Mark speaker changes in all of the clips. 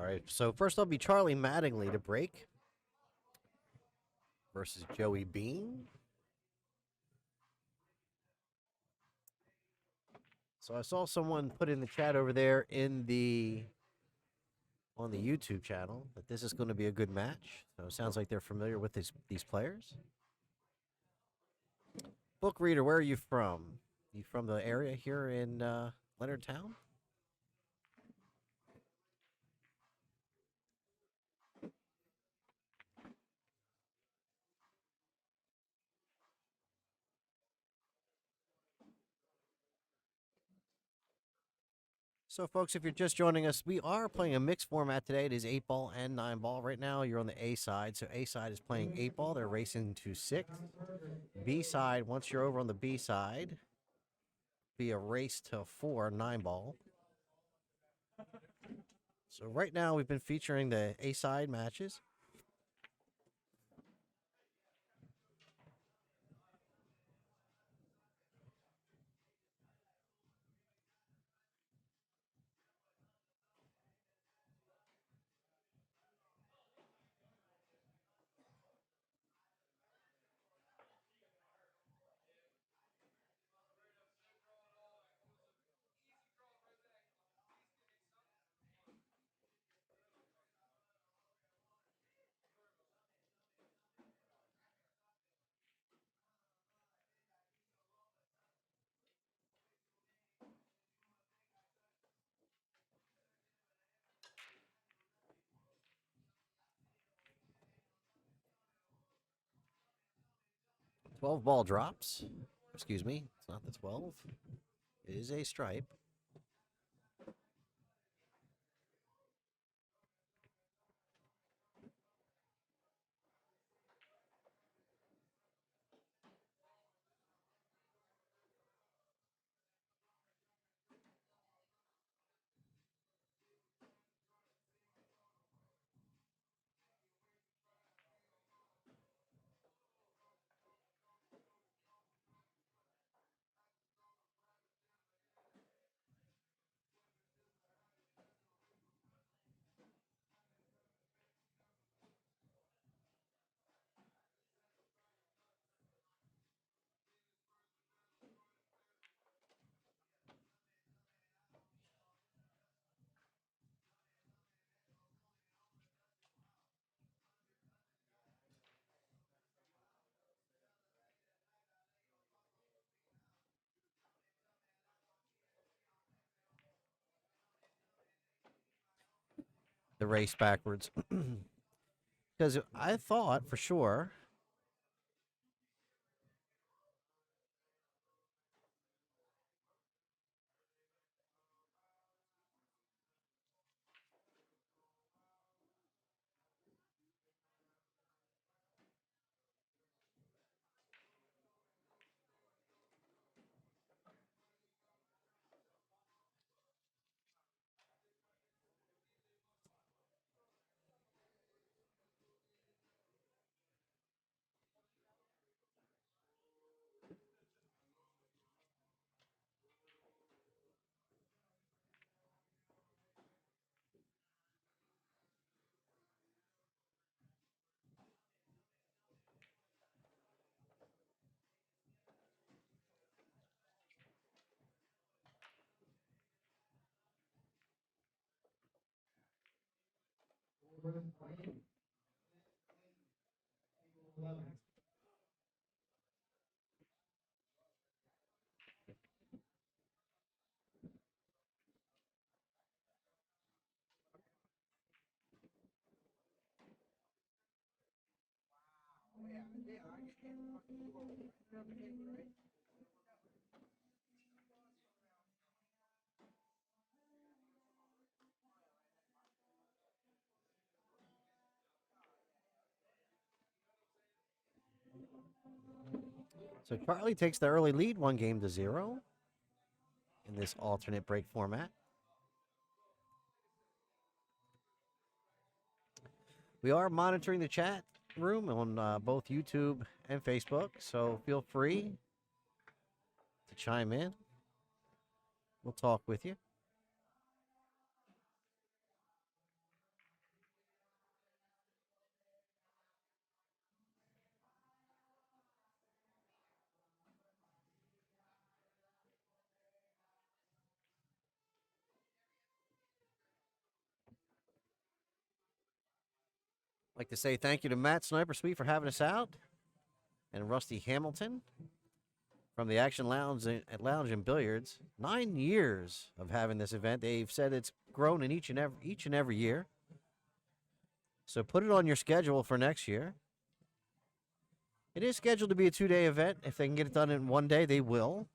Speaker 1: right, so first up will be Charlie Mattingly to break versus Joey Bean. So I saw someone put in the chat over there on the YouTube channel that this is going to be a good match. So it sounds like they're familiar with these players. Book reader, where are you from? You from the area here in Leonardtown? 'So, folks, if you're just joining us, we are playing a mixed format today. It is 8-ball and 9-ball. Right now, you're on the A side. So, A side is playing 8-ball. They're racing to 6th. B side, once you're over on the B side, be a race to 4, 9-ball. So, right now, we've been featuring the A side matches. 12-ball drops. Excuse me, it's not the 12. It is a stripe. The race backwards. Because I thought for sure So Charlie takes the early lead, 1-0 in this alternate break format. We are monitoring the chat room on both YouTube and Facebook, so feel free to chime in. We'll talk with you. I'd like to say thank you to Matt Sniper Sweet for having us out, and Rusty Hamilton from the Action Lounge and Billiards. 9 years of having this event. They've said it's grown in each and every year. So put it on your schedule for next year. It is scheduled to be a 2-day event. If they can get it done in 1 day, they will.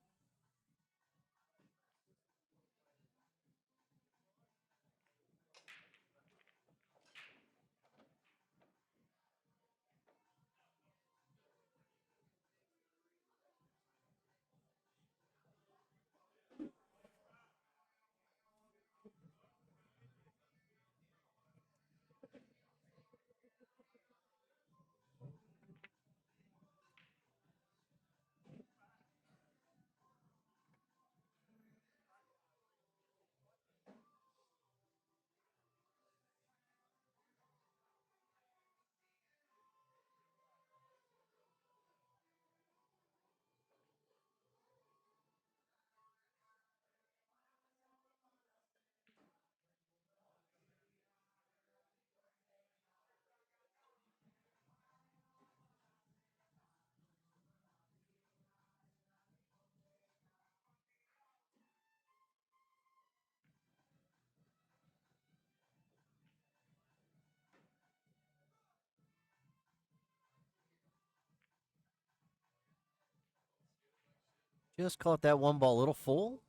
Speaker 1: Just caught that one ball a little full.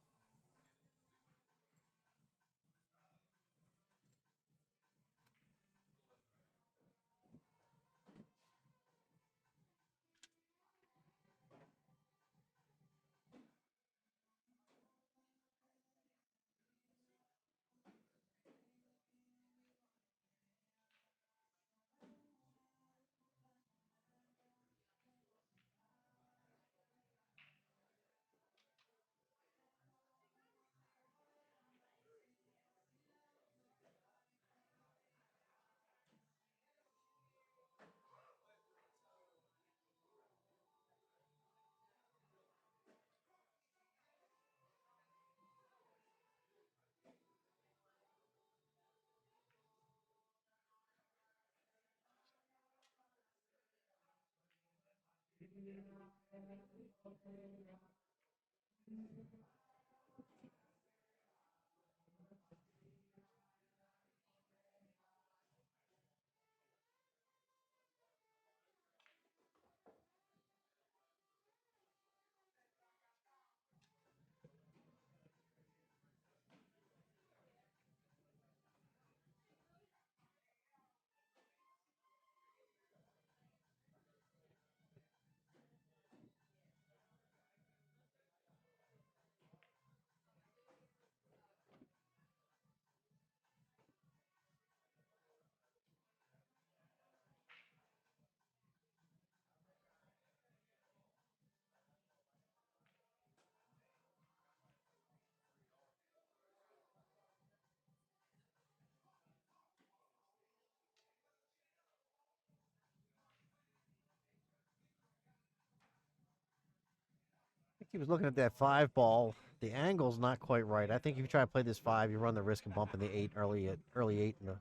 Speaker 1: I think he was looking at that 5 ball. The angle's not quite right. I think if you try to play this 5, you run the risk of bumping the 8 early 8 in the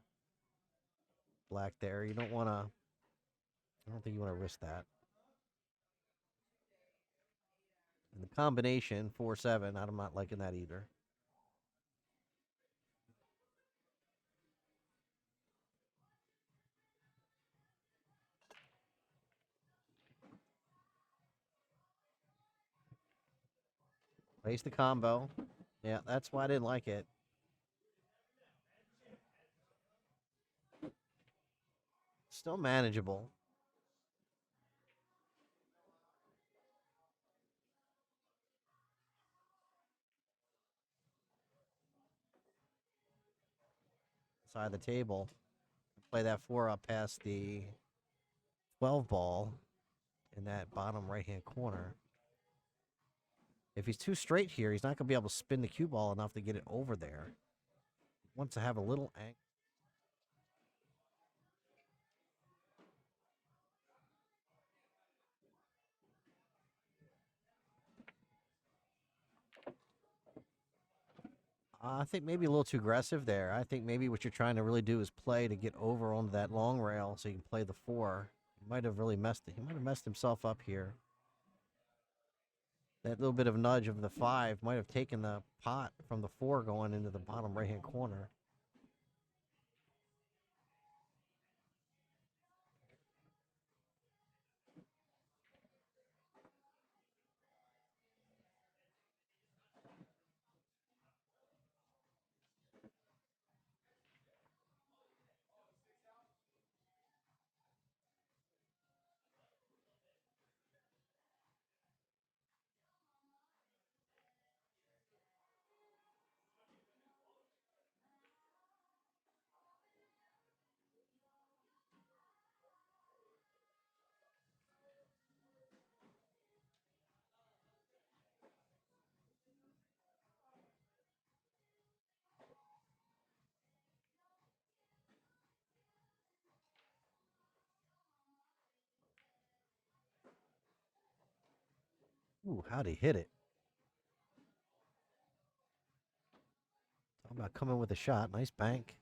Speaker 1: black there. You don't want to. I don't think you want to risk that. And the combination 4-7, I'm not liking that either. Raise the combo. Yeah, that's why I didn't like it. Still manageable. Side of the table. Play that 4 up past the 12 ball in that bottom right-hand corner. If he's too straight here, he's not going to be able to spin the cue ball enough to get it over there. He wants to have a little angle. I think maybe a little too aggressive there. I think maybe what you're trying to really do is play to get over onto that long rail so you can play the 4. He might have really messed it. He might have messed himself up here. That little bit of nudge of the 5 might have taken the pot from the 4 going into the bottom right-hand corner. Ooh, how'd he hit it? Talk about coming with a shot. Nice bank.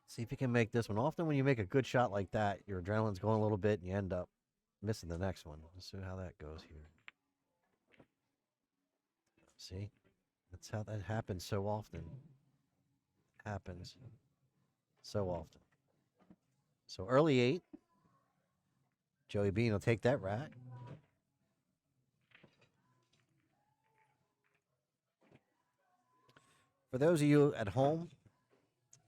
Speaker 1: See if you can make this one. Often when you make a good shot like that, your adrenaline's going a little bit and you end up missing the next one. Let's see how that goes here. See? That's how that happens so often. Happens so often. So early 8. Joey Bean will take that rack. For those of you at home,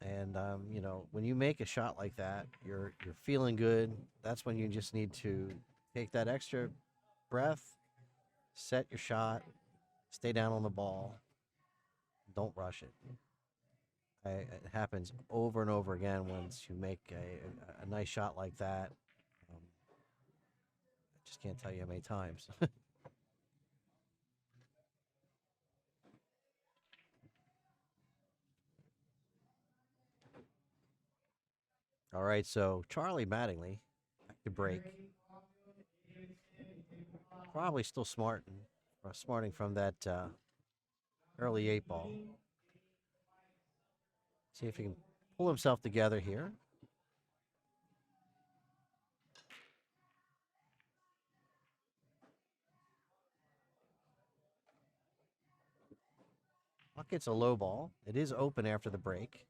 Speaker 1: and you know, when you make a shot like that, you're feeling good. That's when you just need to take that extra breath, set your shot, stay down on the ball, don't rush it. It happens over and over again once you make a nice shot like that. I just can't tell you how many times. All right, so Charlie Mattingly, back to break. Probably still smarting from that early 8 ball. See if he can pull himself together here. Puck gets a low ball. It is open after the break.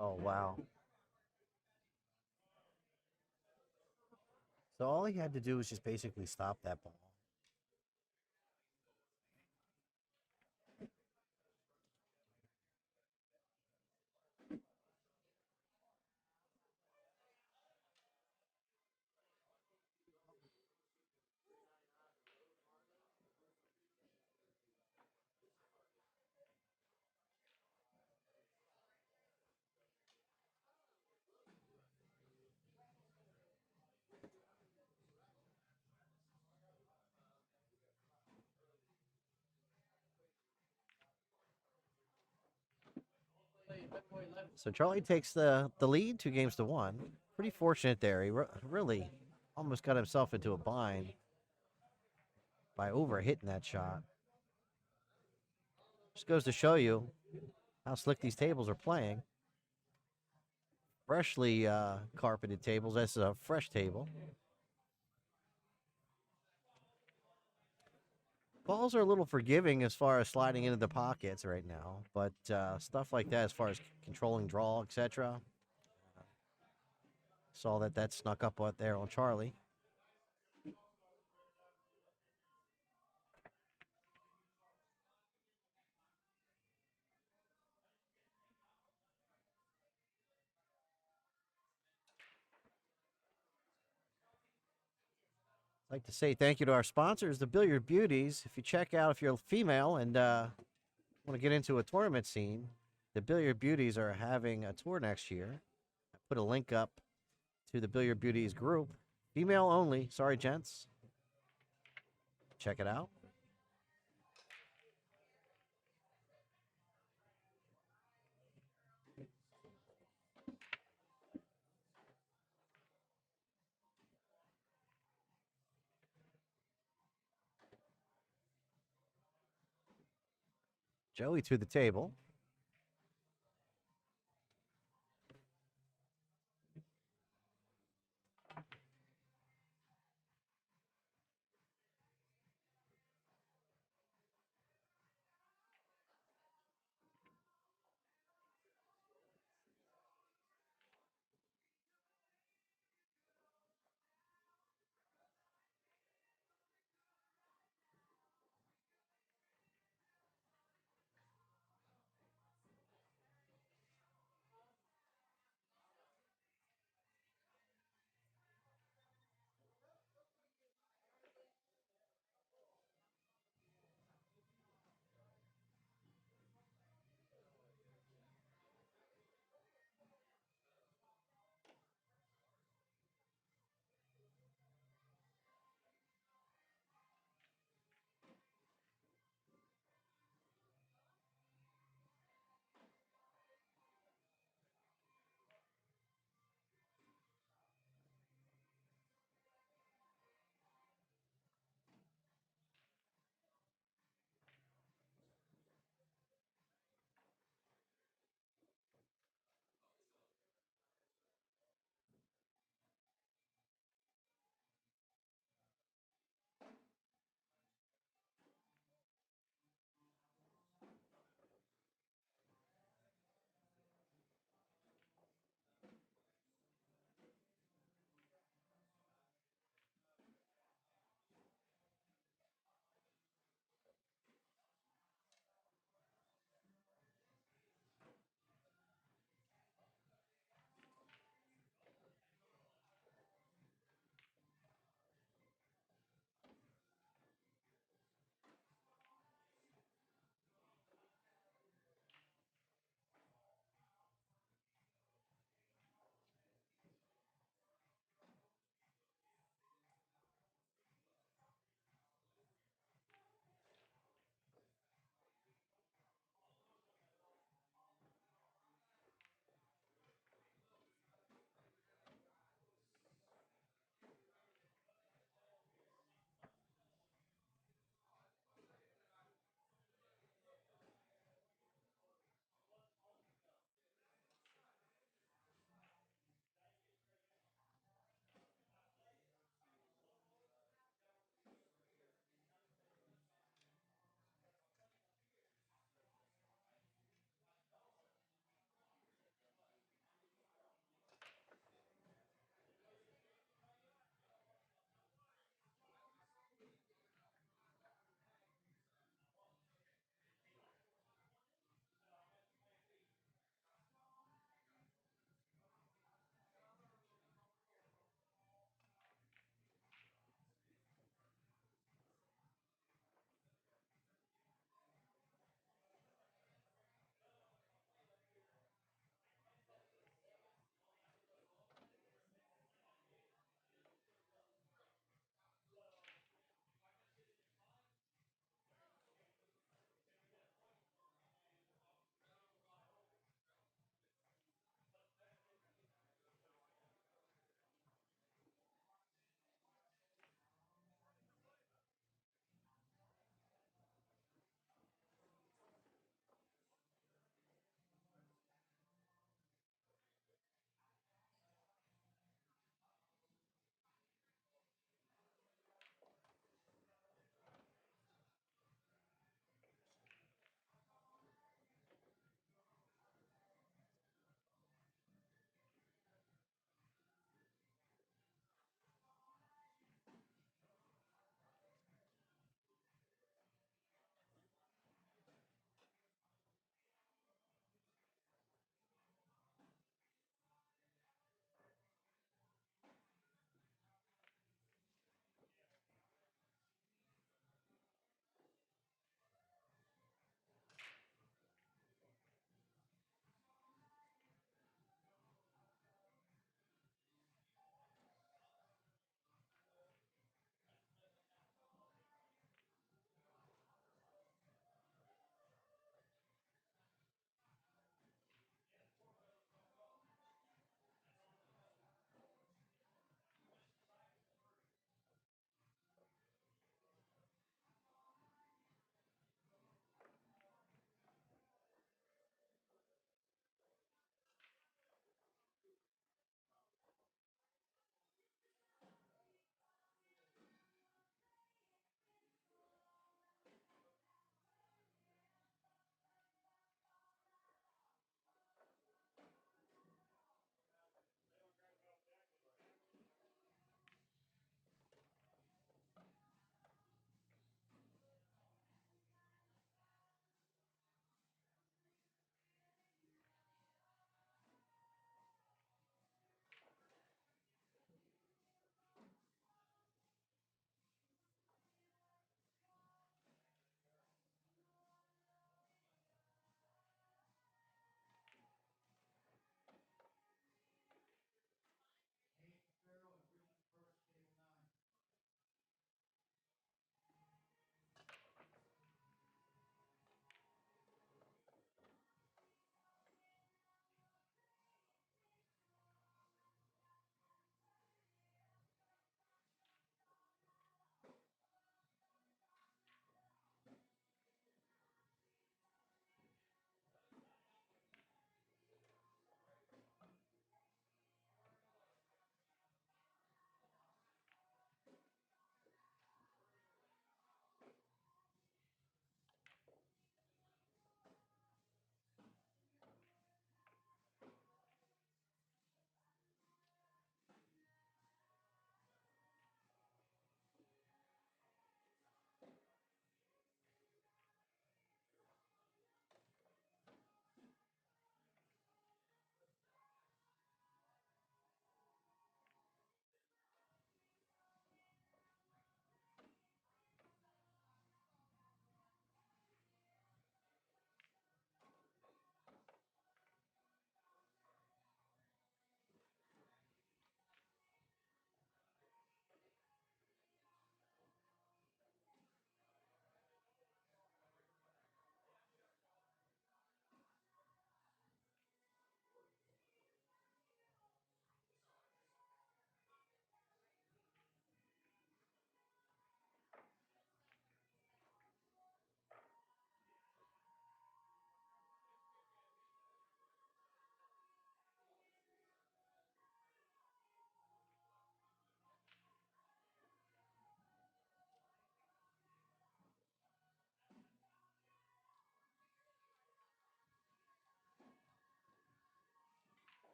Speaker 1: Oh, wow. So all he had to do was just basically stop that ball. So Charlie takes the lead, 2 games to 1. Pretty fortunate there. He really almost got himself into a bind by overhitting that shot. Just goes to show you how slick these tables are playing. Freshly carpeted tables. That's a fresh table. Balls are a little forgiving as far as sliding into the pockets right now, but stuff like that, as far as controlling draw, etc. Saw that snuck up out there on Charlie. I'd like to say thank you to our sponsors, the Billiard Beauties. If you check out, if you're a female and want to get into a tournament scene, the Billiard Beauties are having a tour next year. I put a link up to the Billiard Beauties group. Female only. Sorry, gents. Check it out. Joey to the table.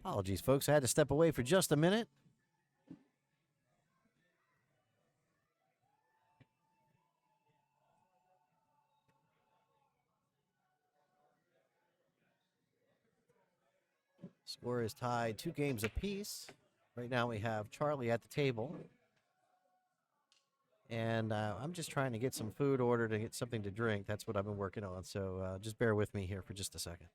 Speaker 1: Apologies, folks. I had to step away for just a minute. Score is tied 2 games apiece. Right now we have Charlie at the table. And I'm just trying to get some food ordered and get something to drink. That's what I've been working on. So just bear with me here for just a second.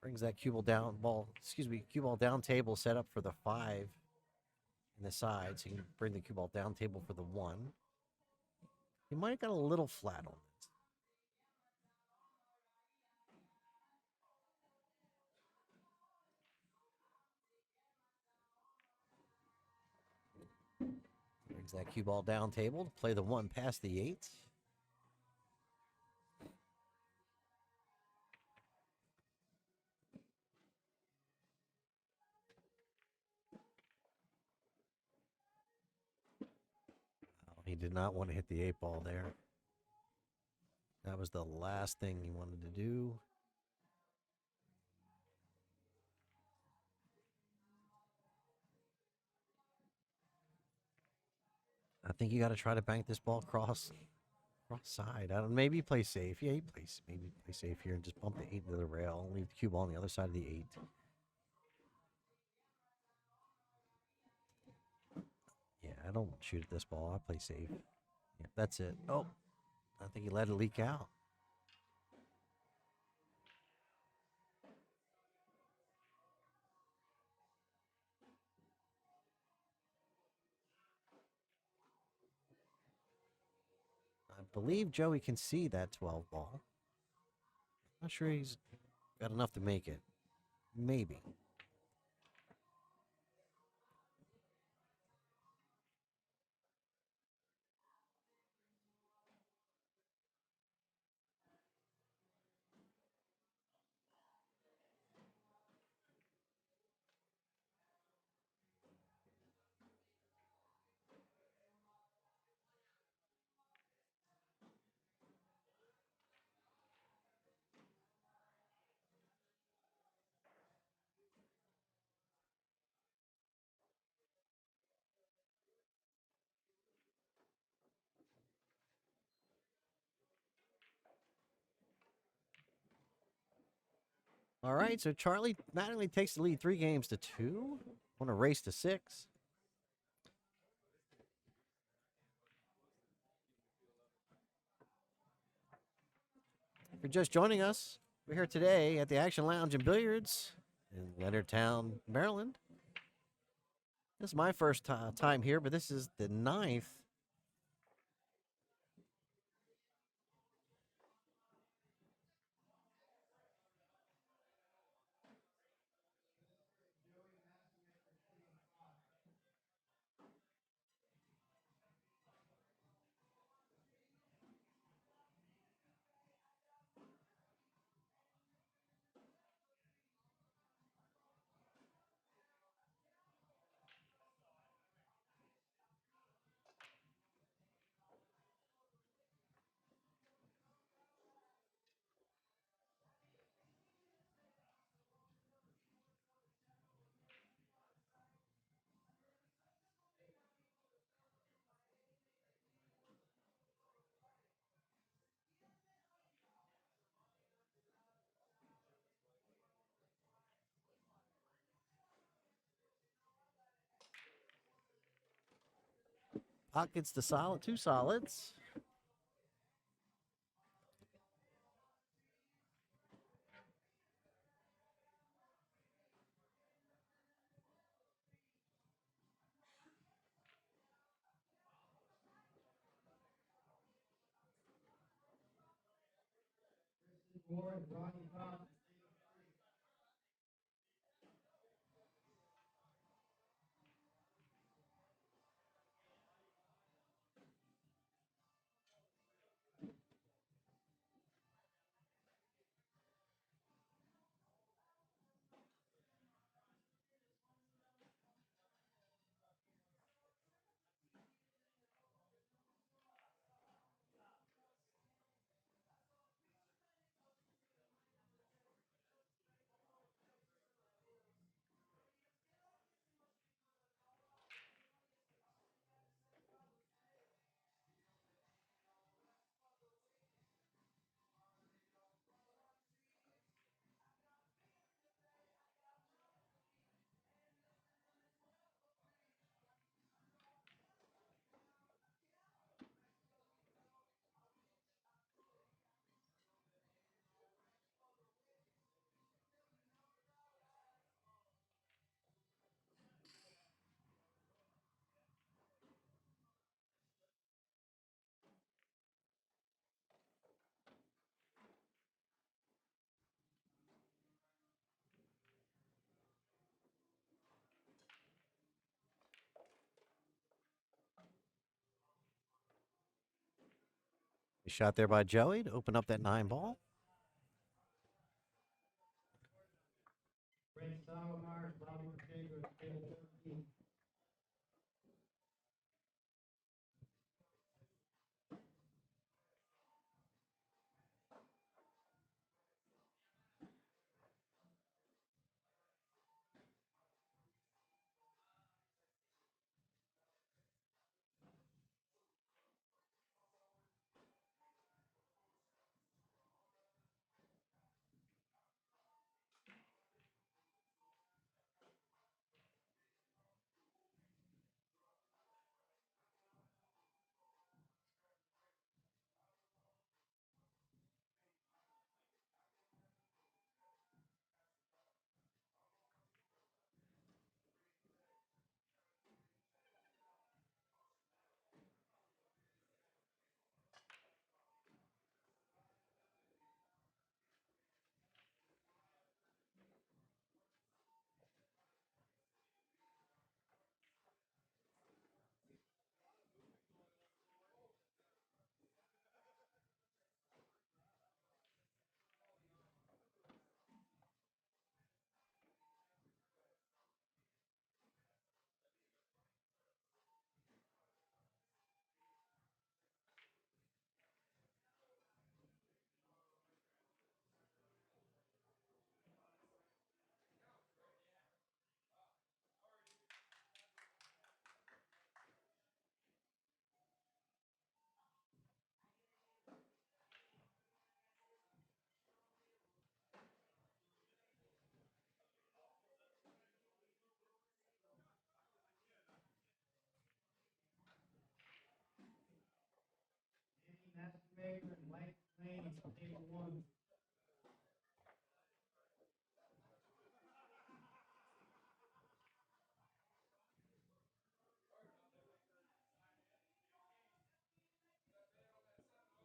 Speaker 1: Brings that cue ball down table set up for the 5 in the side, so you can bring the cue ball down table for the 1. He might have got a little flat on it. Brings that cue ball down table to play the 1 past the 8. Oh, he did not want to hit the 8 ball there. That was the last thing he wanted to do. I think you got to try to bank this ball cross side. I don't. Maybe play safe. Yeah, maybe play safe here and just bump the 8 into the rail and leave the cue ball on the other side of the 8. Yeah, I don't shoot at this ball. I play safe. Yeah, that's it. Oh, I think he let it leak out. I believe Joey can see that 12 ball. Not sure he's got enough to make it. Maybe. All right, so Charlie Mattingly takes the lead 3 games to 2. On a race to 6. If you're just joining us, we're here today at the Action Lounge and Billiards in Leonardtown, Maryland. This is my first time here, but this is the 9th. Pockets the solid, 2 solids. Shot there by Joey to open up that 9 ball.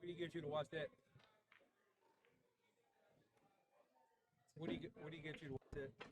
Speaker 2: What do you get you to watch that? What do you get you to watch that?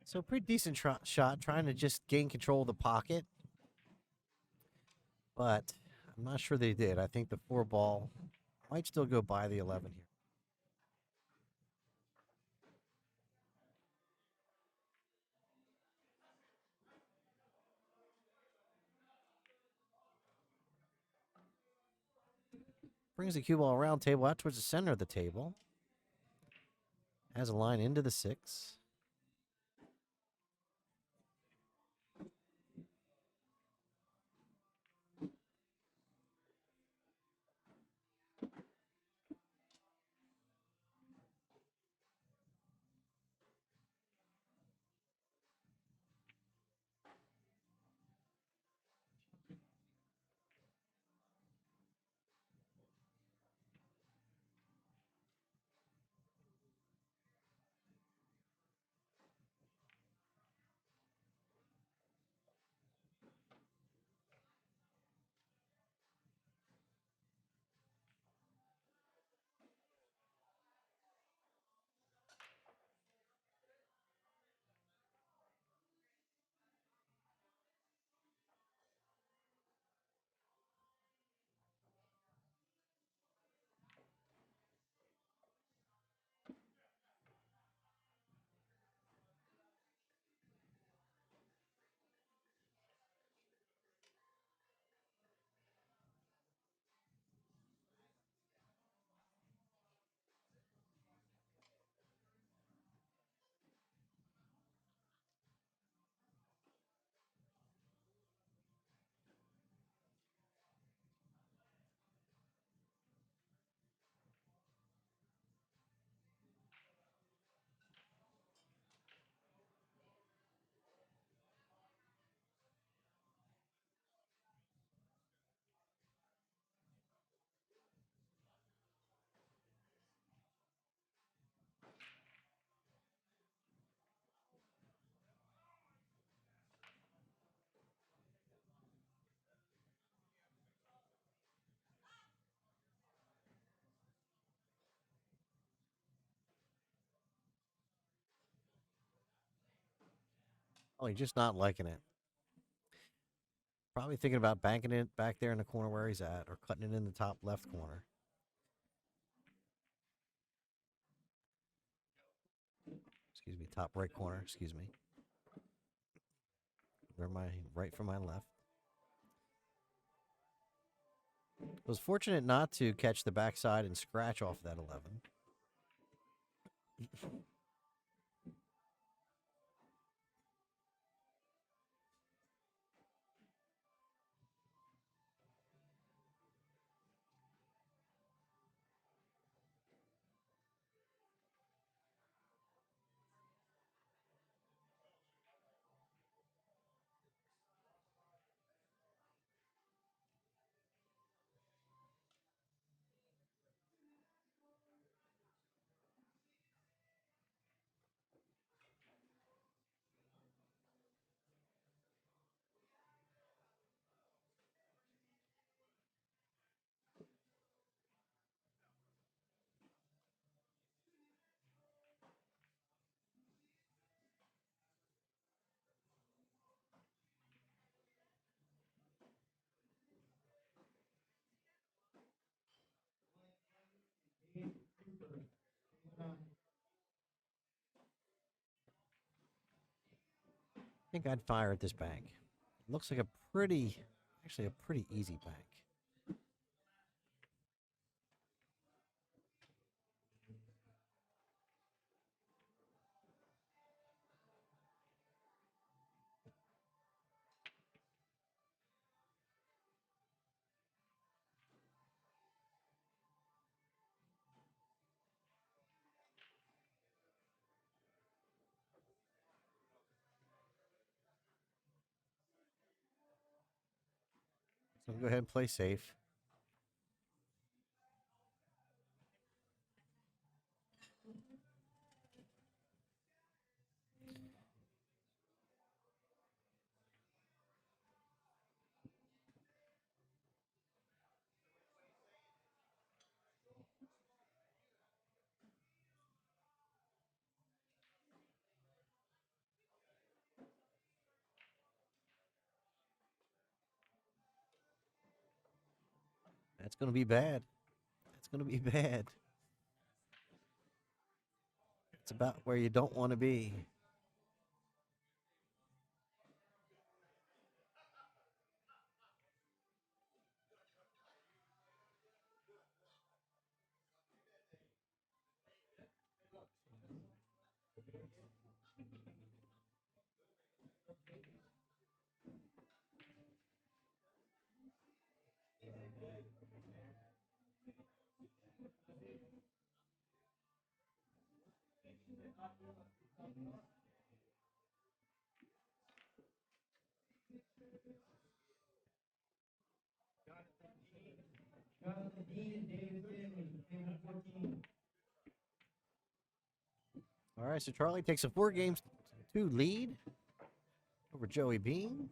Speaker 1: So pretty decent shot, trying to just gain control of the pocket. But I'm not sure they did. I think the 4 ball might still go by the 11 here. Brings the cue ball around table out towards the center of the table. Has a line into the 6. Oh, he's just not liking it. Probably thinking about banking it back there in the corner where he's at, or cutting it in the top left corner. Excuse me, top right corner, excuse me. Where my right from my left. Was fortunate not to catch the backside and scratch off that 11. I think I'd fire at this bank. Looks like actually a pretty easy bank. So go ahead and play safe. That's going to be bad. That's going to be bad. It's about where you don't want to be. All right, so Charlie takes a 4-2 lead over Joey Bean.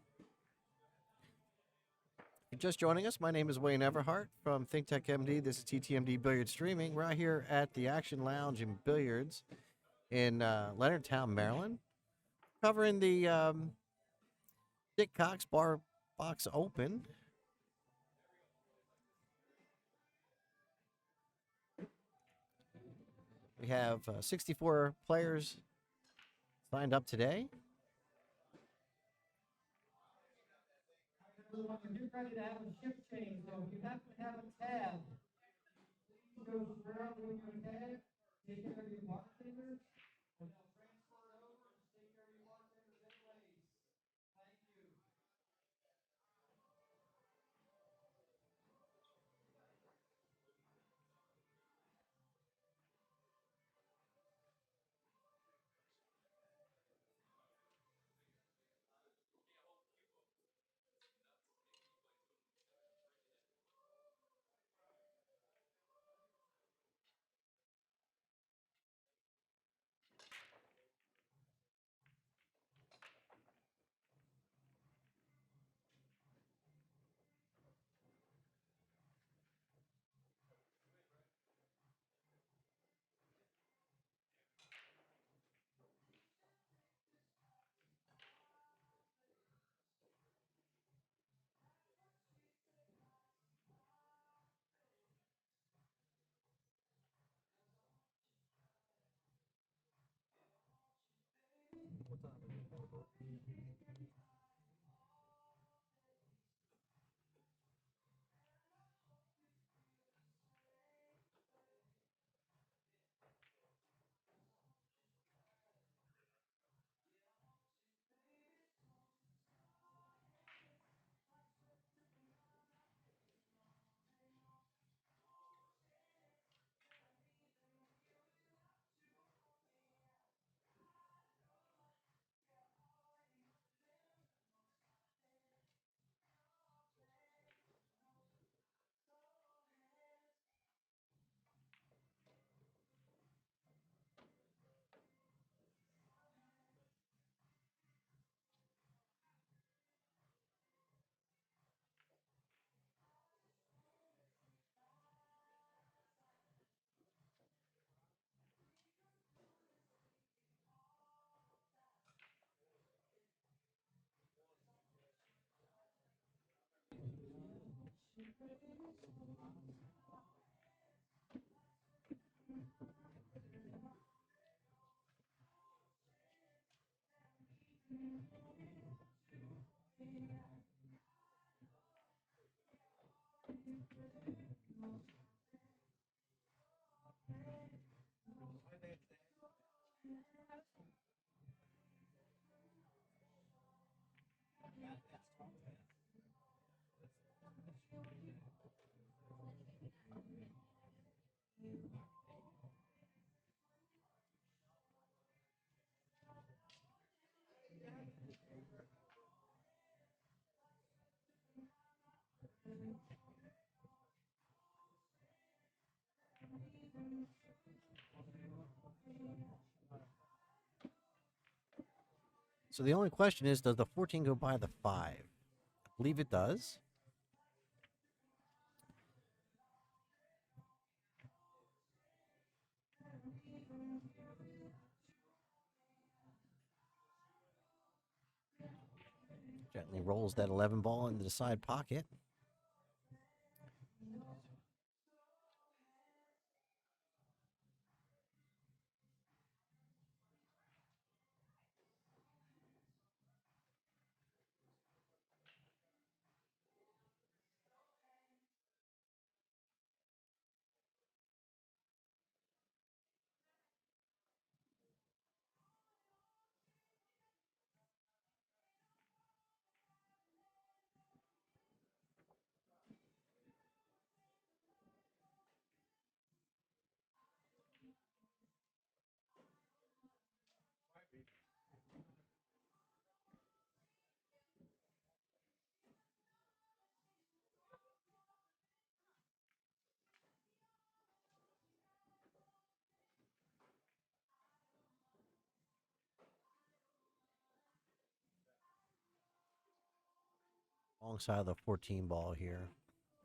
Speaker 1: If you're just joining us, my name is Wayne Everhart from ThinkTech MD. This is TTMD Billiard Streaming. We're out here at the Action Lounge and Billiards in Leonardtown, Maryland, covering the Dick Cox Bar Box Open. We have 64 players signed up today.
Speaker 3: When you're ready to have a shift change, so if you happen to have a tab, please go square up with your tab, take care of your bartender, and they'll transfer it over and just take care of your bartenders anyways. Thank you.
Speaker 1: So the only question is, does the 14 go by the 5? I believe it does. Gently rolls that 11 ball into the side pocket. wrong side of the 14 ball here.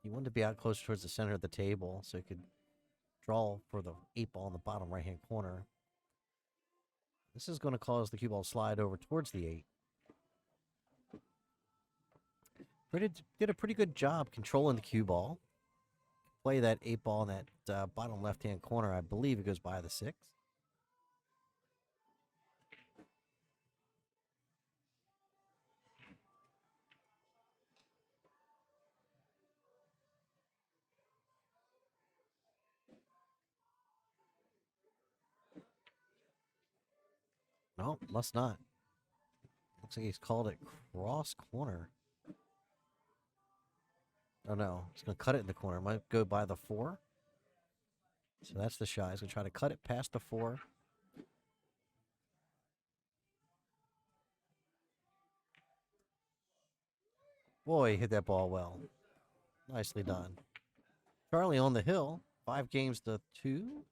Speaker 1: You want to be out close towards the center of the table so you could draw for the 8 ball in the bottom right-hand corner. This is going to cause the cue ball to slide over towards the 8. Did a pretty good job controlling the cue ball. Play that 8 ball in that bottom left-hand corner. I believe it goes by the 6. No, must not. Looks like he's called it cross corner. Oh no, he's going to cut it in the corner. Might go by the 4. So that's the shot. He's going to try to cut it past the 4. Boy, he hit that ball well. Nicely done. Charlie on the hill. 5 games to 2.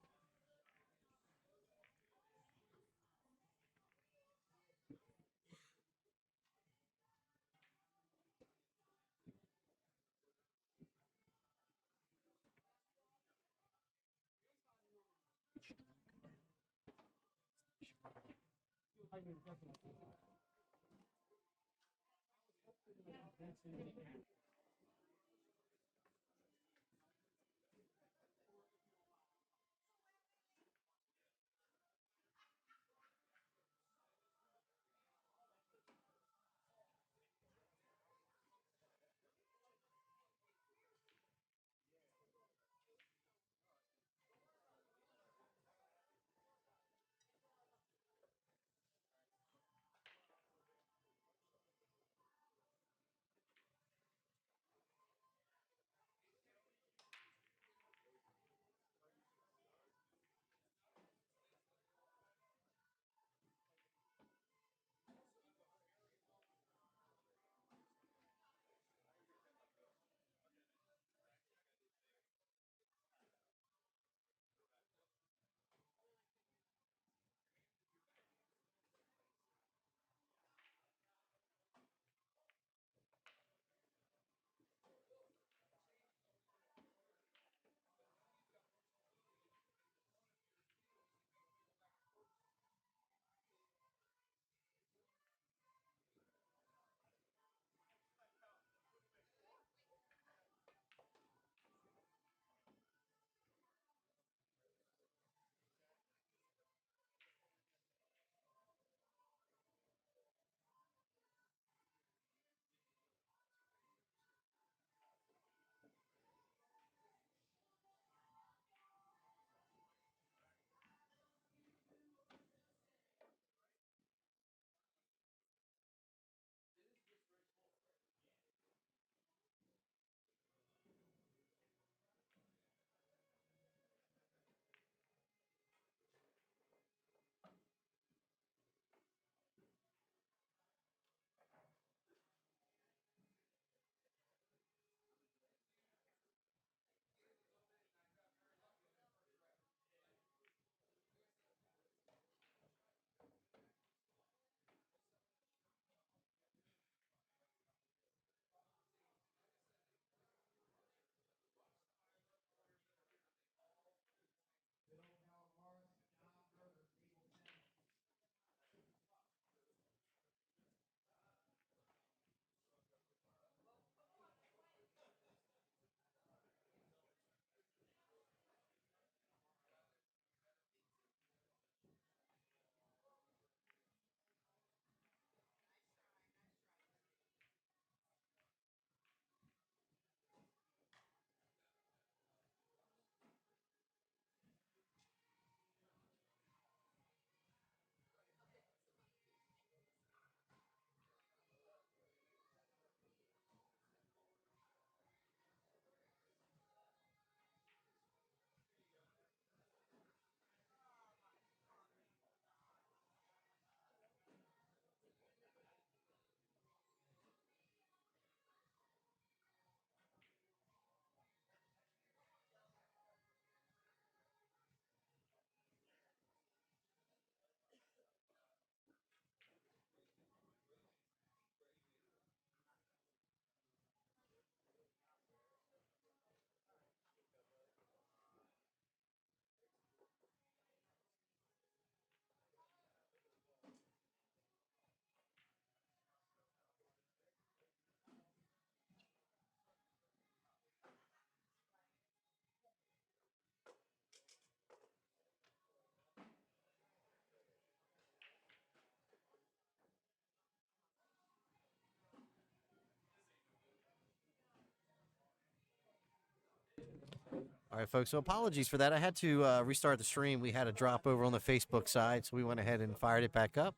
Speaker 1: All right, folks. So apologies for that. I had to restart the stream. We had a drop over on the Facebook side, so we went ahead and fired it back up.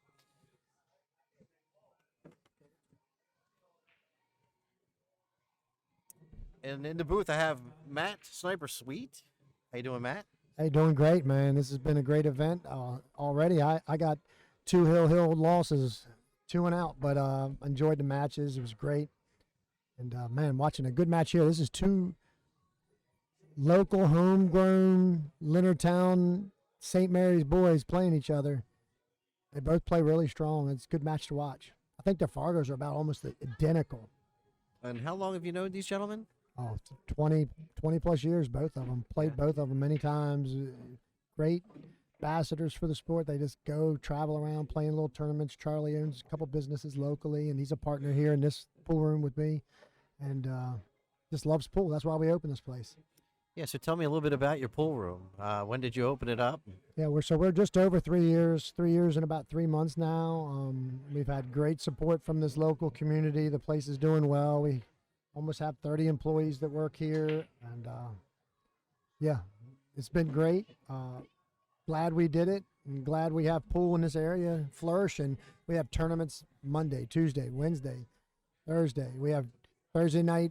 Speaker 1: And in the booth, I have Matt Sniper Sweet. How you doing, Matt?
Speaker 4: Hey, doing great, man. This has been a great event already. I got 2 hill losses, 2 and out, but enjoyed the matches. It was great. And, man, watching a good match here. This is 2 local, homegrown, Leonardtown, St. Mary's boys playing each other. They both play really strong. It's a good match to watch. I think their Fargos are about almost identical.
Speaker 1: And how long have you known these gentlemen?
Speaker 4: Oh, 20 plus years, both of them. Played both of them many times. Great ambassadors for the sport. They just go travel around playing little tournaments. Charlie owns a couple businesses locally, and he's a partner here in this pool room with me. And just loves pool. That's why we opened this place.
Speaker 1: Yeah, so tell me a little bit about your pool room. When did you open it up?
Speaker 4: Yeah, we're just over 3 years. 3 years and about 3 months now. We've had great support from this local community. The place is doing well. We almost have 30 employees that work here, and yeah, it's been great. Glad we did it, and glad we have pool in this area flourish. And we have tournaments Monday, Tuesday, Wednesday, Thursday. We have Thursday night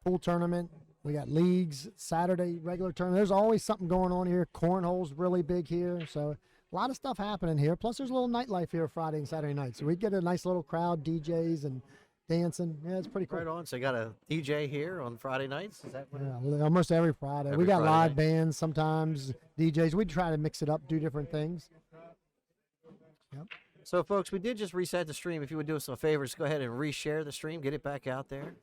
Speaker 4: pool tournament. We got leagues, Saturday regular tournament. There's always something going on here. Cornhole's really big here, so a lot of stuff happening here. Plus, there's a little nightlife here Friday and Saturday night, so we get a nice little crowd, DJs and dancing. Yeah, it's pretty cool.
Speaker 1: Right on. So you got a DJ here on Friday nights? Is that what
Speaker 4: Yeah, almost every Friday.
Speaker 1: Every
Speaker 4: We got
Speaker 1: Friday
Speaker 4: live
Speaker 1: night.
Speaker 4: bands sometimes, DJs. We try to mix it up, do different things.
Speaker 1: So, folks, we did just reset the stream. If you would do us a favor, just go ahead and reshare the stream, get it back out there.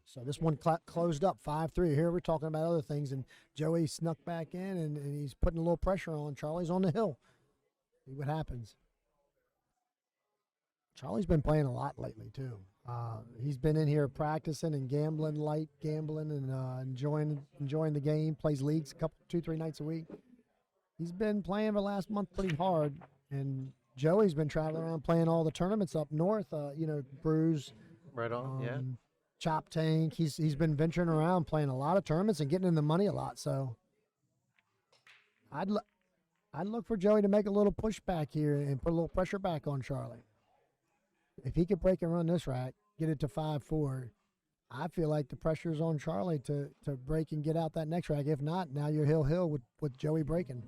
Speaker 4: So this one closed up 5-3. Here we're talking about other things, and Joey snuck back in, and he's putting a little pressure on. Charlie's on the hill. See what happens. Charlie's been playing a lot lately, too. He's been in here practicing and gambling, and enjoying the game. Plays leagues 2-3 nights a week. He's been playing for the last month pretty hard, and Joey's been traveling around playing all the tournaments up north. Brews.
Speaker 1: Right on, yeah.
Speaker 4: Chop Tank. He's been venturing around playing a lot of tournaments and getting in the money a lot. So I'd look for Joey to make a little pushback here and put a little pressure back on Charlie. If he could break and run this rack, get it to 5-4, I feel like the pressure's on Charlie to break and get out that next rack. If not, now you're hill with Joey breaking.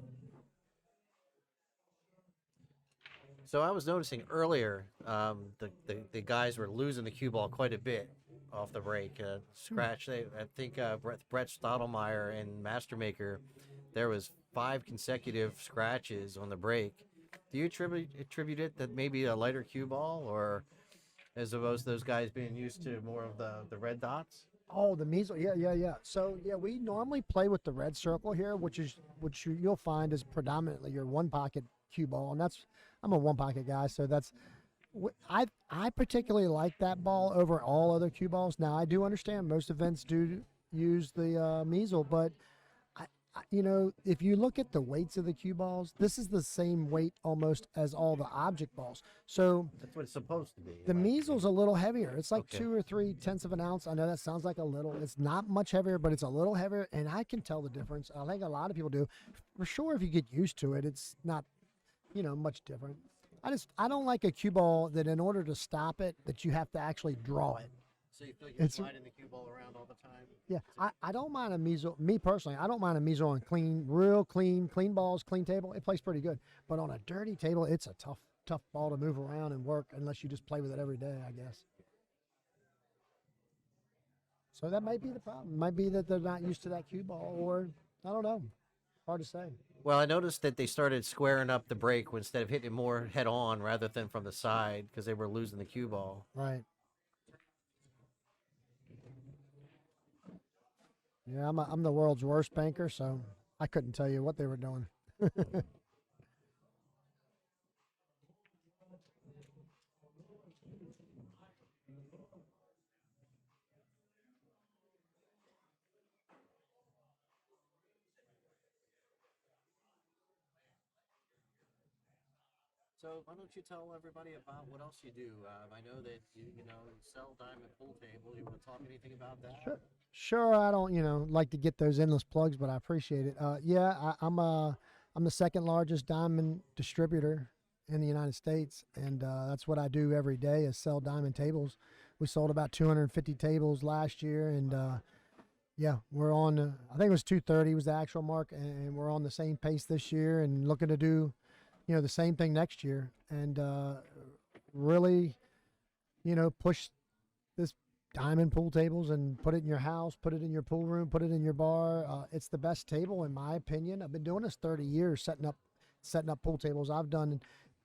Speaker 1: So I was noticing earlier the guys were losing the cue ball quite a bit off the break. Scratch. I think Brett Stottlemyre and Mastermaker, there was 5 consecutive scratches on the break. Do you attribute it that maybe a lighter cue ball, or as opposed to those guys being used to more of the red dots?
Speaker 4: Oh, the measles. Yeah. So yeah, we normally play with the red circle here, which you'll find is predominantly your one pocket cue ball, and I'm a one pocket guy, so that's. I particularly like that ball over all other cue balls. Now, I do understand most events do use the measle, but if you look at the weights of the cue balls, this is the same weight almost as all the object balls. So
Speaker 1: That's what it's supposed to be.
Speaker 4: the measle's a little heavier. It's like
Speaker 1: Okay.
Speaker 4: 2 or 3/10 of an ounce. I know that sounds like a little. It's not much heavier, but it's a little heavier, and I can tell the difference. I think a lot of people do. For sure, if you get used to it, it's not, much different. I don't like a cue ball that in order to stop it, that you have to actually draw it.
Speaker 1: So you feel like you're
Speaker 4: It's-
Speaker 1: sliding the cue ball around all the time?
Speaker 4: Yeah, I don't mind a measle. Me personally, I don't mind a measle on real clean balls, clean table. It plays pretty good. But on a dirty table, it's a tough ball to move around and work unless you just play with it every day, I guess. So that might be the problem. It might be that they're not used to that cue ball, or I don't know. Hard to say.
Speaker 1: Well, I noticed that they started squaring up the break instead of hitting it more head on rather than from the side because they were losing the cue ball.
Speaker 4: Right. Yeah, I'm the world's worst banker, so I couldn't tell you what they were doing.
Speaker 1: So why don't you tell everybody about what else you do? I know that you sell diamond pool tables. You want to talk anything about that?
Speaker 4: Sure, I don't, like to get those endless plugs, but I appreciate it. Yeah, I'm the second largest diamond distributor in the United States, and that's what I do every day is sell diamond tables. We sold about 250 tables last year, and yeah, we're on. I think it was 230 was the actual mark, and we're on the same pace this year, and looking to do, the same thing next year, and really, push this diamond pool tables and put it in your house, put it in your pool room, put it in your bar. It's the best table in my opinion. I've been doing this 30 years, setting up pool tables. I've done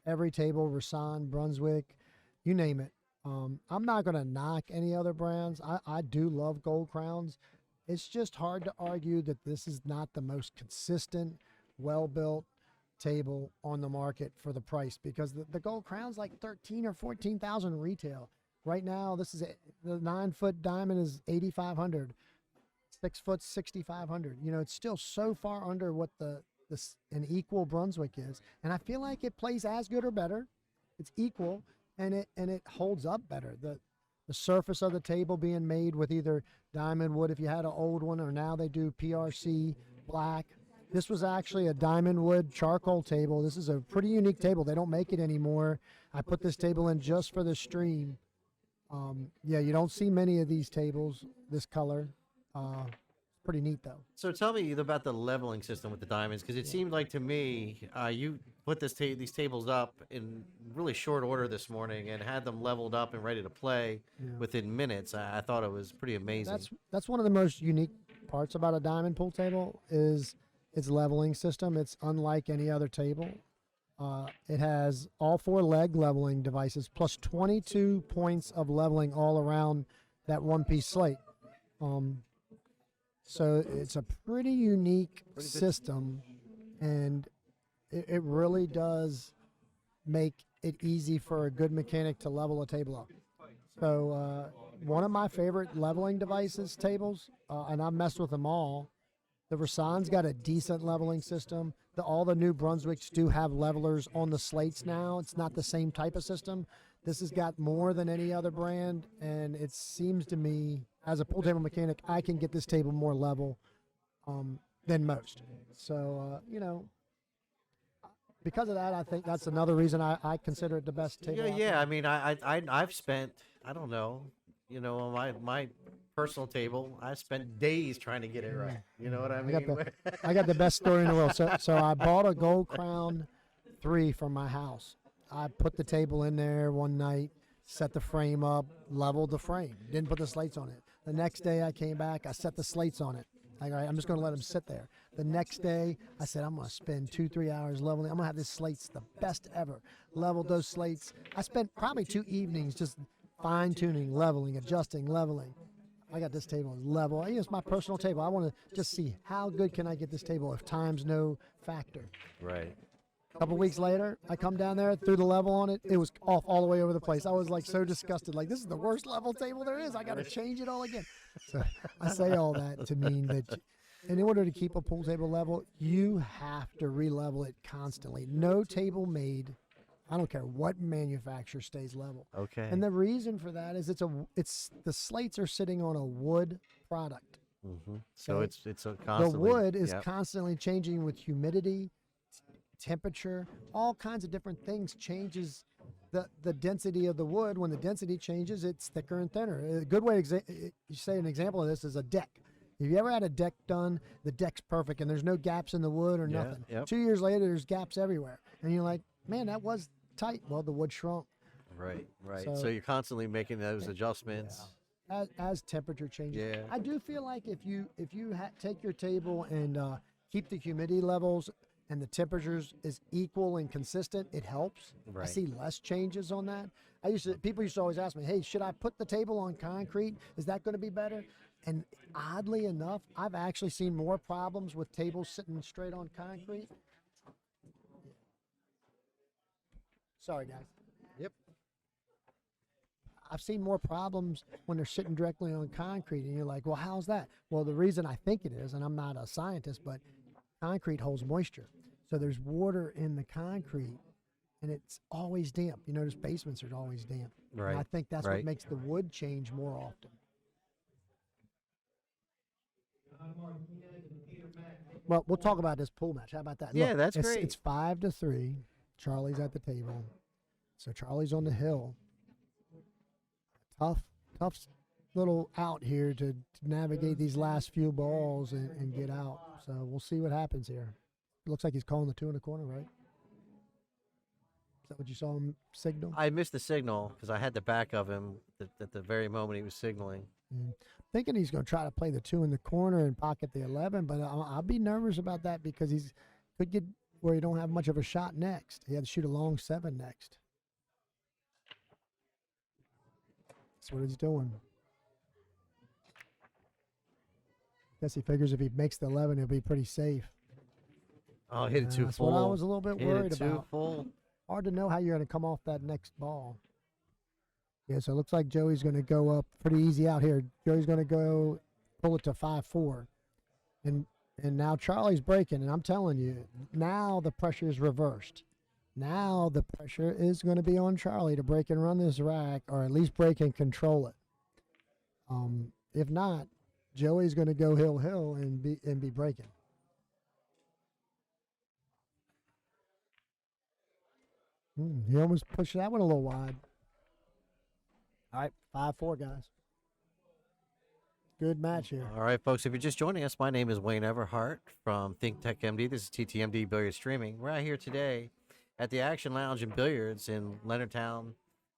Speaker 4: every table, Rasan, Brunswick, you name it. I'm not going to knock any other brands. I do love Gold Crowns. It's just hard to argue that this is not the most consistent, well-built table on the market for the price, because the Gold Crown's like 13 or 14,000 retail. Right now, the 9-foot diamond is 8,500, 6-foot 6,500. It's still so far under what an equal Brunswick is, and I feel like it plays as good or better. It's equal, and it holds up better. The surface of the table being made with either diamond wood if you had an old one, or now they do PRC black. This was actually a diamond wood charcoal table. This is a pretty unique table. They don't make it anymore. I put this table in just for the stream. Yeah, you don't see many of these tables this color. Pretty neat though.
Speaker 1: So tell me about the leveling system with the diamonds, because it seemed like to me you put these tables up in really short order this morning and had them leveled up and ready to play within minutes. I thought it was pretty amazing.
Speaker 4: That's one of the most unique parts about a diamond pool table is its leveling system. It's unlike any other table. It has all 4 leg leveling devices plus 22 points of leveling all around that one-piece slate. So it's a pretty unique system, and it really does make it easy for a good mechanic to level a table up. So one of my favorite leveling devices tables, and I've messed with them all, the Rasan's got a decent leveling system. All the new Brunswicks do have levelers on the slates now. It's not the same type of system. This has got more than any other brand, and it seems to me, as a pool table mechanic, I can get this table more level than most. So, because of that, I think that's another reason I consider it the best table.
Speaker 1: Yeah. I mean, I've spent, I don't know, on my personal table, I spent days trying to get it right. You know what I mean?
Speaker 4: I got the best story in the world. So I bought a Gold Crown 3 from my house. I put the table in there one night, set the frame up, leveled the frame, didn't put the slates on it. The next day I came back, I set the slates on it. All right, I'm just going to let them sit there. The next day, I said, I'm going to spend 2-3 hours leveling. I'm going to have this slates the best ever. Leveled those slates. I spent probably 2 evenings just fine-tuning, leveling, adjusting, leveling. I got this table level. It's my personal table. I want to just see how good can I get this table if time's no factor.
Speaker 1: Right.
Speaker 4: A couple weeks later, I come down there, threw the level on it. It was off all the way over the place. I was like so disgusted. Like, this is the worst level table there is. I got to change it all again. So I say all that to mean that in order to keep a pool table level, you have to re-level it constantly. No table made, I don't care what manufacturer, stays level.
Speaker 1: Okay.
Speaker 4: And the reason for that is it's the slates are sitting on a wood product.
Speaker 1: Mm-hmm. So it's a
Speaker 4: constantly. The wood is constantly changing with humidity, temperature, all kinds of different things changes the density of the wood. When the density changes, it's thicker and thinner. A good way to say an example of this is a deck. If you ever had a deck done, the deck's perfect and there's no gaps in the wood or nothing.
Speaker 1: Yep.
Speaker 4: 2 years later, there's gaps everywhere. And you're like, man, that was tight. Well, the wood shrunk.
Speaker 1: Right. So you're constantly making those adjustments.
Speaker 4: As temperature changes.
Speaker 1: Yeah.
Speaker 4: I do feel like if you take your table and keep the humidity levels and the temperatures is equal and consistent, it helps.
Speaker 1: Right.
Speaker 4: I see less changes on that. People used to always ask me, hey, should I put the table on concrete? Is that going to be better? And oddly enough, I've actually seen more problems with tables sitting straight on concrete. Sorry, guys.
Speaker 1: Yep.
Speaker 4: I've seen more problems when they're sitting directly on concrete, and you're like, well, how's that? Well, the reason I think it is, and I'm not a scientist, but concrete holds moisture. So there's water in the concrete, and it's always damp. You notice basements are always damp.
Speaker 1: Right.
Speaker 4: And I think that's what makes the wood change more often. Well, we'll talk about this pool match. How about that?
Speaker 1: Yeah,
Speaker 4: Look,
Speaker 1: that's
Speaker 4: it's,
Speaker 1: great.
Speaker 4: It's 5-3. Charlie's at the table. So Charlie's on the hill. Tough little out here to navigate these last few balls and get out. So we'll see what happens here. It looks like he's calling the 2 in the corner, right? Is that what you saw him signal?
Speaker 1: I missed the signal because I had the back of him at the very moment he was signaling.
Speaker 4: Thinking he's going to try to play the 2 in the corner and pocket the 11, but I'll be nervous about that because he's could get where he don't have much of a shot next. He had to shoot a long 7 next. That's what he's doing. Guess he figures if he makes the 11, he'll be pretty safe.
Speaker 1: Oh, hit it too
Speaker 4: That's
Speaker 1: full.
Speaker 4: what I was a little bit worried
Speaker 1: Hit it too
Speaker 4: about.
Speaker 1: full.
Speaker 4: Hard to know how you're going to come off that next ball. Yeah, so it looks like Joey's going to go up pretty easy out here. Joey's going to go pull it to 5-4. And now Charlie's breaking, and I'm telling you, now the pressure is reversed. Now the pressure is going to be on Charlie to break and run this rack, or at least break and control it. If not, Joey's going to go hill and be breaking. He almost pushed that one a little wide. All right, 5-4, guys. Good match here.
Speaker 1: All right, folks, if you're just joining us, my name is Wayne Everhart from Think Tech MD. This is TTMD Billiard Streaming. We're out here today at the Action Lounge and Billiards in Leonardtown,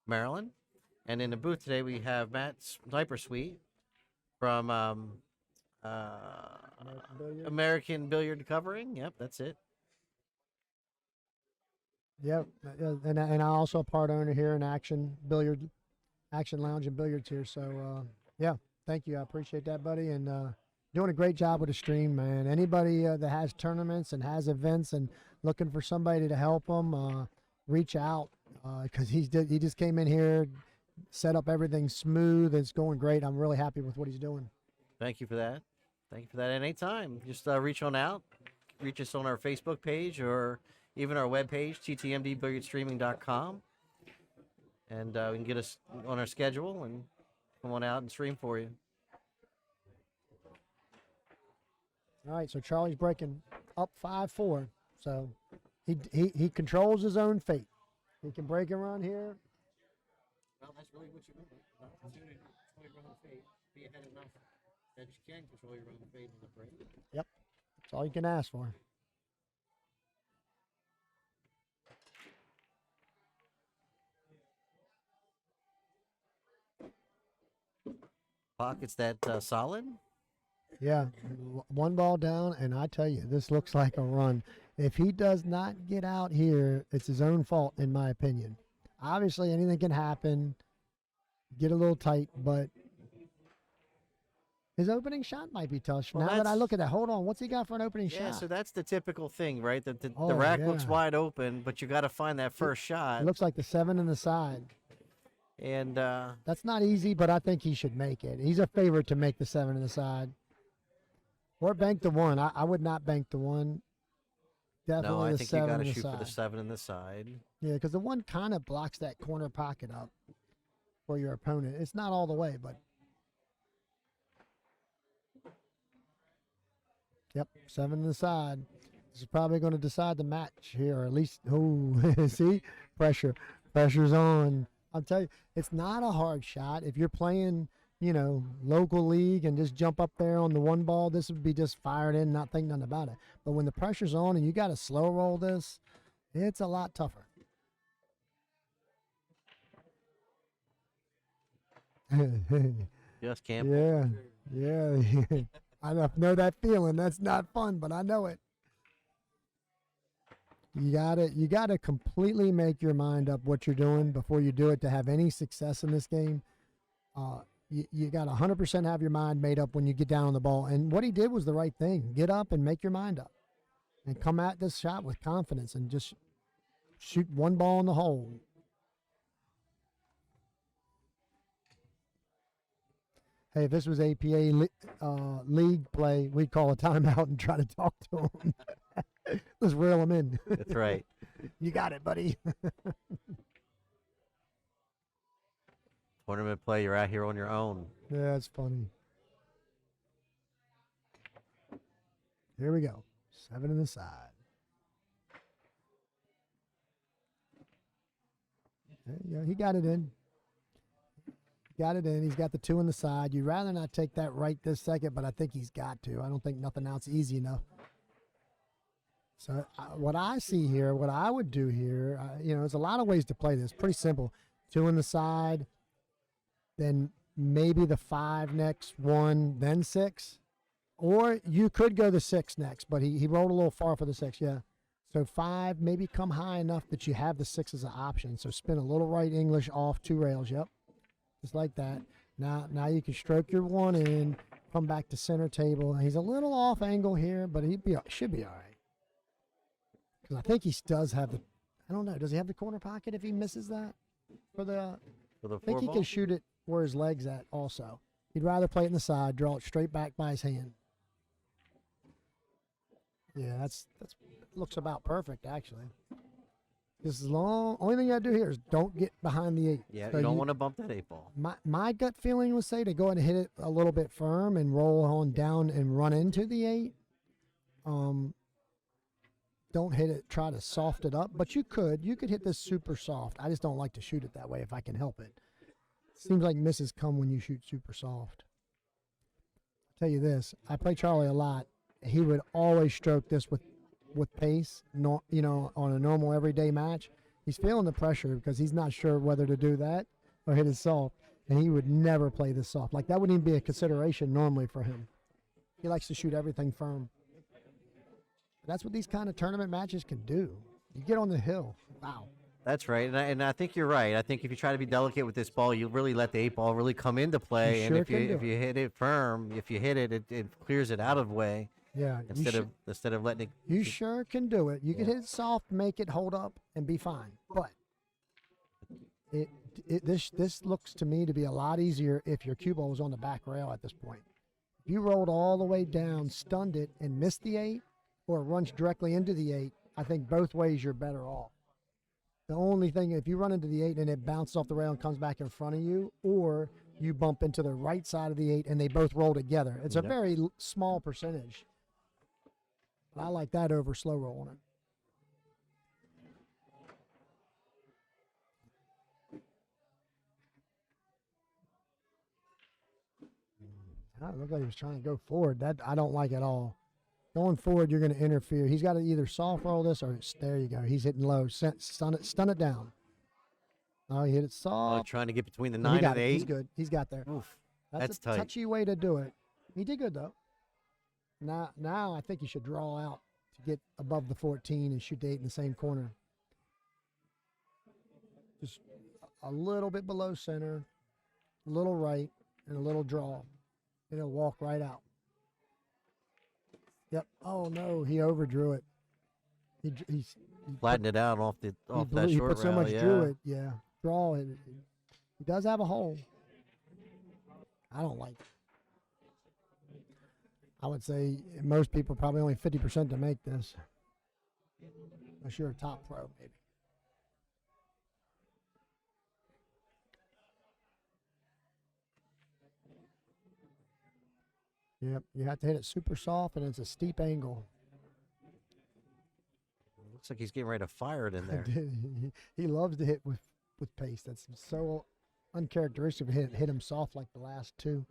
Speaker 1: Maryland. And in the booth today, we have Matt Sniper Suite from American Billiard Covering. Yep, that's it.
Speaker 4: Yep, and I also a part owner here in Action Lounge and Billiards here. So yeah, thank you. I appreciate that, buddy, and doing a great job with the stream, man. Anybody that has tournaments and has events and looking for somebody to help them, reach out because he just came in here, set up everything smooth. It's going great. I'm really happy with what he's doing.
Speaker 1: Thank you for that. Thank you for that. Anytime, just reach on out. Reach us on our Facebook page or even our webpage, ttmdbilliardstreaming.com. And we can get us on our schedule and come on out and stream for you.
Speaker 4: All right, so Charlie's breaking up 5-4. So he controls his own fate. He can break and run here.
Speaker 1: Well, that's really what you want. Control your own fate. Be ahead enough that you can control your own fate in the break.
Speaker 4: Yep, that's all you can ask for.
Speaker 1: Pockets that solid.
Speaker 4: Yeah, one ball down, and I tell you, this looks like a run. If he does not get out here, it's his own fault, in my opinion. Obviously, anything can happen, get a little tight, but his opening shot might be tough.
Speaker 1: Well,
Speaker 4: now that I look at that, hold on, what's he got for an opening
Speaker 1: Yeah,
Speaker 4: shot?
Speaker 1: so that's the typical thing, right? The
Speaker 4: Oh,
Speaker 1: rack looks
Speaker 4: yeah.
Speaker 1: wide open, but you got to find that first shot.
Speaker 4: It looks like the 7 in the side.
Speaker 1: And
Speaker 4: That's not easy, but I think he should make it. He's a favorite to make the 7 in the side. Or bank the 1. I would not bank the 1. Definitely
Speaker 1: no, I
Speaker 4: the
Speaker 1: think you
Speaker 4: 7
Speaker 1: got to
Speaker 4: in the
Speaker 1: shoot for the
Speaker 4: side.
Speaker 1: 7 in the side.
Speaker 4: Yeah, because the 1 kind of blocks that corner pocket up for your opponent. It's not all the way, but. Yep, 7 in the side. This is probably going to decide the match here, or at least, see? Pressure. Pressure's on. I'll tell you, it's not a hard shot. If you're playing, local league and just jump up there on the 1 ball, this would be just fired in, not think nothing about it. But when the pressure's on and you got to slow roll this, it's a lot tougher.
Speaker 1: Just can't.
Speaker 4: Yeah. I know that feeling. That's not fun, but I know it. You gotta completely make your mind up what you're doing before you do it to have any success in this game. You got 100% have your mind made up when you get down on the ball. And what he did was the right thing. Get up and make your mind up, and come at this shot with confidence and just shoot 1 ball in the hole. Hey, if this was APA league play, we'd call a timeout and try to talk to him. Let's reel him in.
Speaker 1: That's right.
Speaker 4: You got it, buddy.
Speaker 1: Tournament play, you're out here on your own.
Speaker 4: Yeah, it's funny. Here we go. 7 in the side. There you go. He got it in. Got it in. He's got the 2 in the side. You'd rather not take that right this second, but I think he's got to. I don't think nothing else easy enough. So what I see here, what I would do here, there's a lot of ways to play this. Pretty simple. 2 in the side, then maybe the 5 next, 1, then 6. Or you could go the 6 next, but he rolled a little far for the 6, yeah. So 5, maybe come high enough that you have the 6 as an option. So spin a little right English off 2 rails, yep. Just like that. Now you can stroke your 1 in, come back to center table. He's a little off angle here, but should be all right. Because I think he does have I don't know, does he have the corner pocket if he misses that? I think he can shoot it where his leg's at also. He'd rather play it in the side, draw it straight back by his hand. Yeah, that's looks about perfect actually. This is long. Only thing you gotta do here is don't get behind the 8.
Speaker 1: Yeah,
Speaker 4: so
Speaker 1: you don't want to bump that 8 ball.
Speaker 4: My gut feeling would say to go ahead and hit it a little bit firm and roll on down and run into the 8. Don't hit it, try to soft it up, but you could hit this super soft. I just don't like to shoot it that way if I can help it. Seems like misses come when you shoot super soft. I'll tell you this, I play Charlie a lot. He would always stroke this with pace, on a normal everyday match. He's feeling the pressure because he's not sure whether to do that or hit it soft, and he would never play this soft. Like that wouldn't even be a consideration normally for him. He likes to shoot everything firm. That's what these kind of tournament matches can do. You get on the hill. Wow.
Speaker 1: That's right, and I think you're right. I think if you try to be delicate with this ball, you really let the 8 ball really come into play.
Speaker 4: You
Speaker 1: and
Speaker 4: sure
Speaker 1: if you hit it firm, if you hit it, it clears it out of the way.
Speaker 4: Yeah.
Speaker 1: Instead of letting it.
Speaker 4: You sure can do it. You can hit it soft, make it hold up, and be fine. But this looks to me to be a lot easier if your cue ball was on the back rail at this point. If you rolled all the way down, stunned it, and missed the 8, or runs directly into the 8, I think both ways you're better off. The only thing, if you run into the 8 and it bounces off the rail and comes back in front of you, or you bump into the right side of the 8 and they both roll together. It's a very small percentage. But I like that over slow rolling it. It looked like he was trying to go forward. That I don't like at all. Going forward, you're going to interfere. He's got to either soft roll this or there you go. He's hitting low. Stun it down. Oh, he hit it soft.
Speaker 1: Trying to get between the 9 and the 8.
Speaker 4: He's good. He's got there.
Speaker 1: Oof,
Speaker 4: that's a
Speaker 1: tight.
Speaker 4: Touchy way to do it. He did good though. Now I think he should draw out to get above the 14 and shoot the 8 in the same corner. Just a little bit below center, a little right, and a little draw. And he'll walk right out. Yep. Oh no, he overdrew it. He
Speaker 1: Flattened it out off that short rail.
Speaker 4: He put so much drew it. Yeah. Draw it. He does have a hole. I don't like it. I would say most people probably only 50% to make this. Unless you're a top pro, maybe. Yep, you have to hit it super soft, and it's a steep angle.
Speaker 1: Looks like he's getting ready to fire it in there.
Speaker 4: He loves to hit with pace. That's so uncharacteristic of hit him soft like the last 2.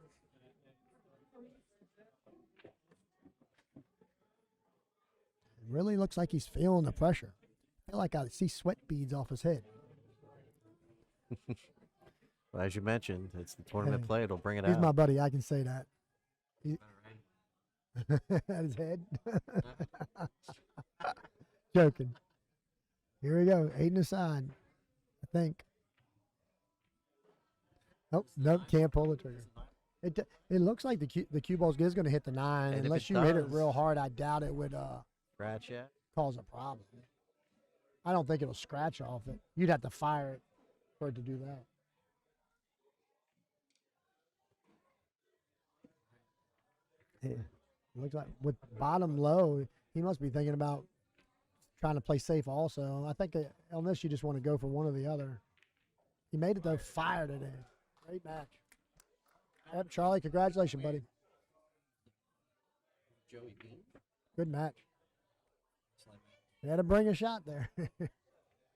Speaker 4: It really looks like he's feeling the pressure. I feel like I see sweat beads off his head.
Speaker 1: Well, as you mentioned, it's the tournament play. It'll bring it
Speaker 4: He's
Speaker 1: out.
Speaker 4: my buddy. I can say that. At his head. Joking. Here we go. 8 in the side, I think. Oh, nope, can't pull the trigger. It looks like the cue ball is going to hit the 9.
Speaker 1: And
Speaker 4: unless you hit it real hard, I doubt it would
Speaker 1: Scratch yet?
Speaker 4: cause a problem. I don't think it'll scratch off it. You'd have to fire it for it to do that. Yeah. Looks like with bottom low, he must be thinking about trying to play safe also. I think on this, you just want to go for one or the other. He made it, though, fired it in. Great match. Yep, Charlie, congratulations, buddy.
Speaker 1: Joey Bean.
Speaker 4: Good match. You had to bring a shot there.